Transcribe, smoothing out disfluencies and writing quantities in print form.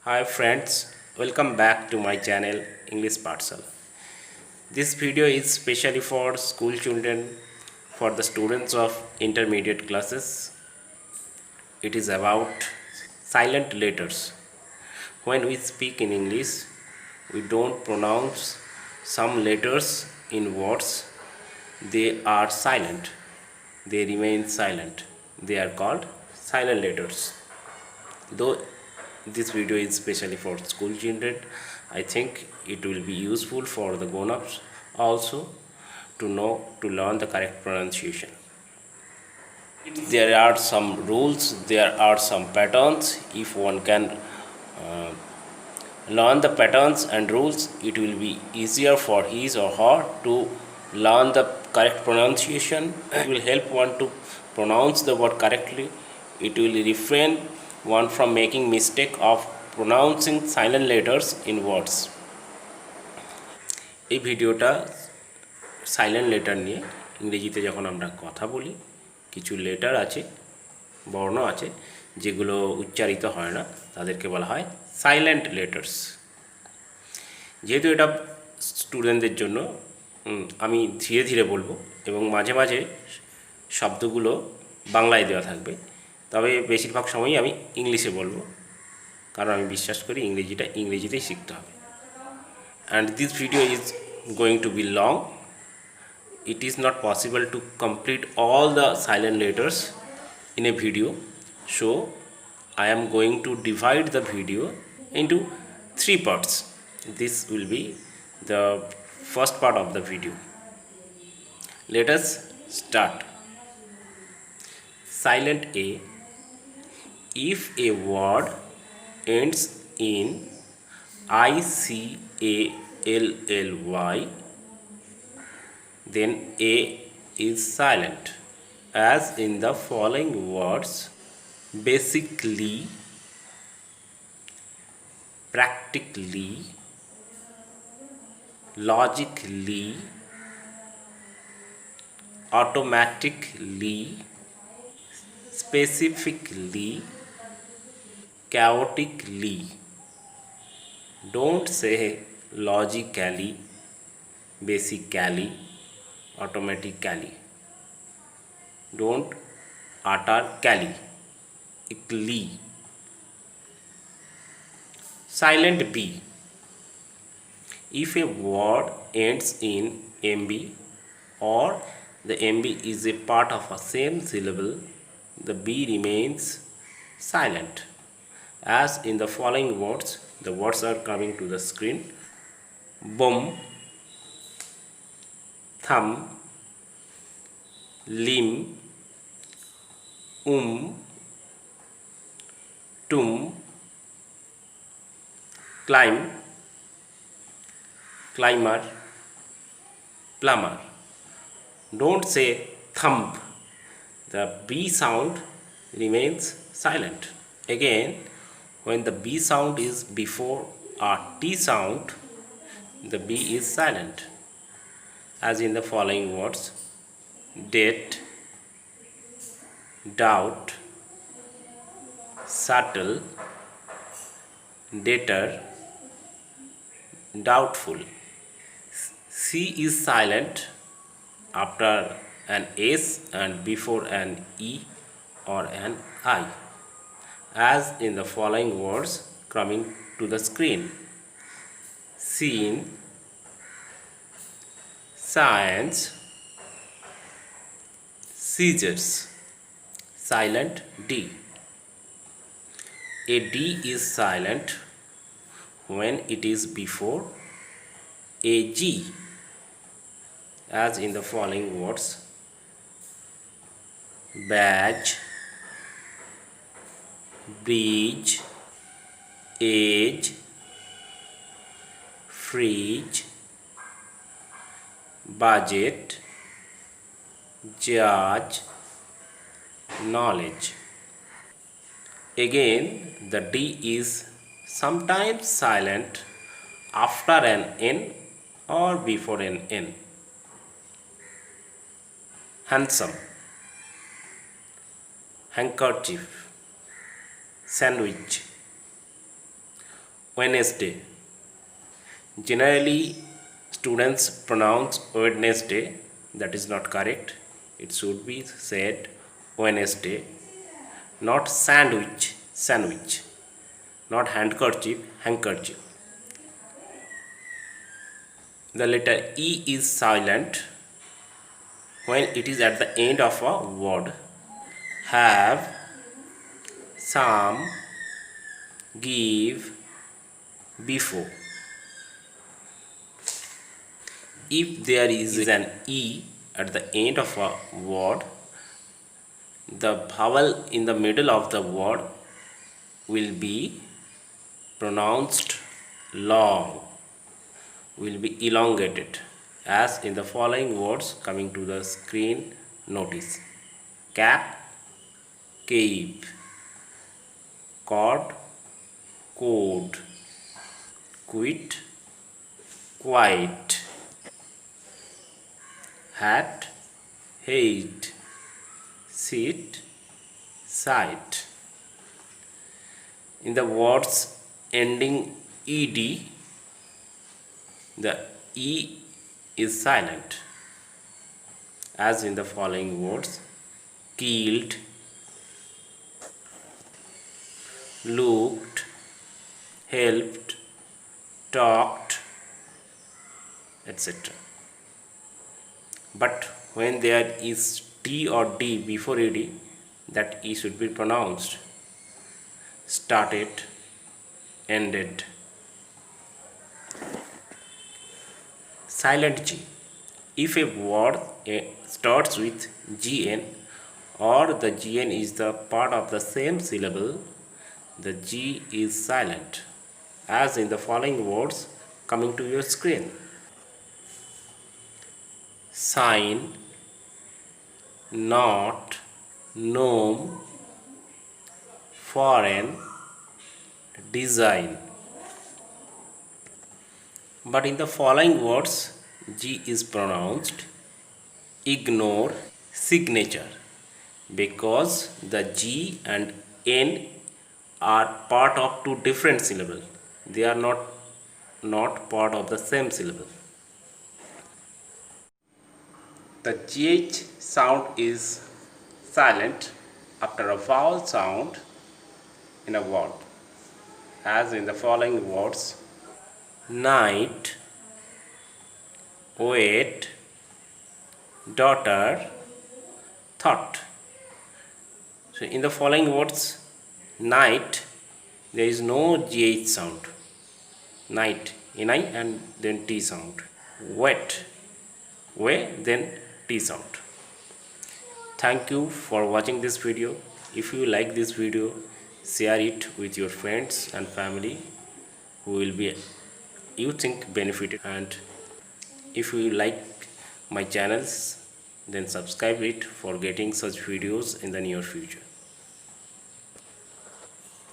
Hi friends, welcome back to my channel English Parsal. This video is specially for school children, for the students of intermediate classes. It is about silent letters. When we speak in English, we don't pronounce some letters in words. They are silent. They remain silent. They are called silent letters. Though this video is specially for school children, I think it will be useful for the grown-ups also to learn the correct pronunciation. There are some rules, there are some patterns. If one can learn the patterns and rules, it will be easier for his or her to learn the correct pronunciation. It will help one to pronounce the word correctly. It will refrain one from making mistake of pronouncing silent letters in words. এই ভিডিওটা silent letter নিয়ে। ইংরেজিতে যখন আমরা কথা বলি, কিছু letter আছে, বর্ণ আছে যেগুলো উচ্চারিত হয় না, তাদেরকে বলা হয় সাইলেন্ট লেটার্স। যেহেতু এটা স্টুডেন্টদের জন্য, আমি ধীরে ধীরে বলবো এবং মাঝে মাঝে শব্দগুলো বাংলায় দেওয়া থাকবে, তবে বেশিরভাগ সময়ই আমি ইংলিশে বলবো, কারণ আমি বিশ্বাস করি ইংরেজিটা ইংরেজিতেই শিখতে হবে। And this video is going to be long. It is not possible to complete all the silent letters in a video, so I am going to divide the video into 3 parts. This will be the first part of the video. Let us start. Silent A. If a word ends in ICALLY, then A is silent, as in the following words: basically, practically, logically, automatically, specifically, chaotically. Don't say logically, basically, automatically. Don't utter cali, ikli. Silent B. If a word ends in MB or the MB is a part of a same syllable, the B remains silent, as in the following words. The words are coming to the screen: bum, thumb, limb, tum, climb, climber, plumber. Don't say thumb. The B sound remains silent. Again, when the B sound is before a T sound, the B is silent, as in the following words: date, doubt, subtle, debtor, doubtful. C is silent after an S and before an E or an I, as in the following words coming to the screen: seen, science, scissors. Silent D. A D is silent when it is before a G, as in the following words: badge, bridge, age, fridge, budget, judge, knowledge. Again, the D is sometimes silent after an N or before an N. Handsome, handkerchief, sandwich, Wednesday. Generally, students pronounce Wednesday. That is not correct. It should be said Wednesday. Not sandwich, sandwich. Not handkerchief, handkerchief. The letter E is silent when it is at the end of a word. Have, some, give, before. If there is an E at the end of a word, the vowel in the middle of the word will be pronounced long, will be elongated, as in the following words coming to the screen. Notice: cap, cape, cord, code, quit, quiet, hat, hate, sit, sight. In the words ending ed, the E is silent, as in the following words: killed, looked, helped, talked, etc. But when there is T or D before ed, that E should be pronounced started, ended. Silent G. If a word starts with GN or the GN is the part of the same syllable, the G is silent, as in the following words coming to your screen: sign, not, gnome, foreign, design. But in the following words, G is pronounced ignore, signature, because the G and N are part of two different syllables. They are not part of the same syllable. The GH sound is silent after a vowel sound in a word, as in the following words: night, wait, daughter, thought. So in the following words, night, there is no GH sound. Night, NI and then T sound. Wet, way, then T sound. Thank you for watching this video. If you like this video, share it with your friends and family who will be, you think, benefited. And if you like my channels, then subscribe it for getting such videos in the near future.